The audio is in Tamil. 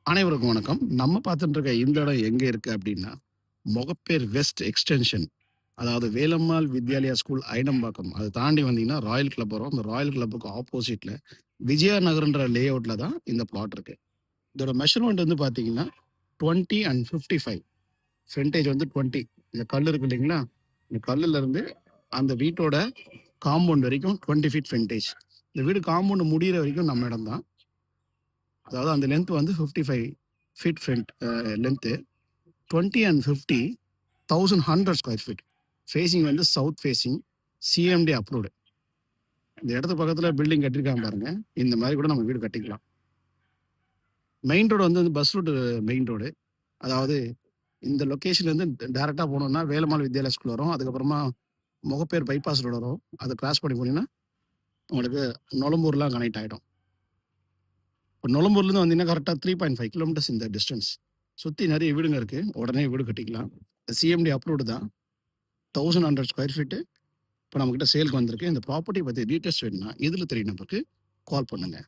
அனைவருக்கும் வணக்கம். நம்ம பார்த்துட்டு இருக்க இந்த இடம் எங்க இருக்கு அப்படின்னா, மொகப்பேர் வெஸ்ட் எக்ஸ்டென்ஷன். அதாவது வேலம்மாள் வித்யாலயா ஸ்கூல் ஐடம்பாக்கம். அத தாண்டி வந்தீங்கன்னா ராயல் கிளப் வரும். அந்த ராயல் கிளப்புக்கு ஆப்போசிட்ல விஜயா நகர்ன்ற லே அவுட்ல தான் இந்த பிளாட் இருக்கு. இதோட மெஷர்மென்ட் வந்து பார்த்தீங்கன்னா, 20 அண்ட் 55. ஃப்ரண்டேஜ் வந்து 20. இந்த கல் இருக்கு இல்லைங்களா? இந்த கல்லுல இருந்து அந்த வீட்டோட காம்பவுண்ட் வரைக்கும் 20 ஃபீட் ஃப்ரண்டேஜ். இந்த வீடு காம்பவுண்ட் முடியிற வரைக்கும் நம்ம இடம் தான். அதாவது அந்த லென்த் வந்து 55 feet length. 20 and 50 1100 square feet. Facing வந்து சவுத் ஃபேசிங். CMT approved. இந்த இடத்து பக்கத்துல பில்டிங் கட்டியிருக்காங்க பாருங்க. இந்த மாதிரி கூட நம்ம வீடு கட்டிக்கலாம். மெயின் ரோடு வந்து பஸ் ரூட் மெயின் ரோடு. அதாவது இந்த லொகேஷன்லேருந்து டைரக்டா போனோம்னா வேலம்மாள் வித்யாலயா ஸ்கூல் வரும். அதுக்கப்புறமா மொகப்பேர் பைபாஸ் ரோடு வரும். அதை கிராஸ் பண்ணி போனீங்கன்னா உங்களுக்கு நொளம்பூர்லாம் கனெக்ட் ஆகிடும். இப்போ நொளம்பூர்லேருந்து வந்தீங்கன்னா கரெக்டாக 3.5 கிலோமீட்டர்ஸ் இந்த டிஸ்டன்ஸ். சுற்றி நிறைய வீடுங்க இருக்குது. உடனே வீடு கட்டிக்கலாம். சிஎம்டி அப்ரூவ்டு தான். 1100 ஸ்கொயர் ஃபீட்டு இப்போ நம்மக்கிட்ட சேலுக்கு வந்திருக்கு. இந்த ப்ராப்பர்ட்டி பற்றி டீட்டெயில்ஸ் வேணும்னா இதில் 3 நம்பருக்கு கால் பண்ணுங்கள்.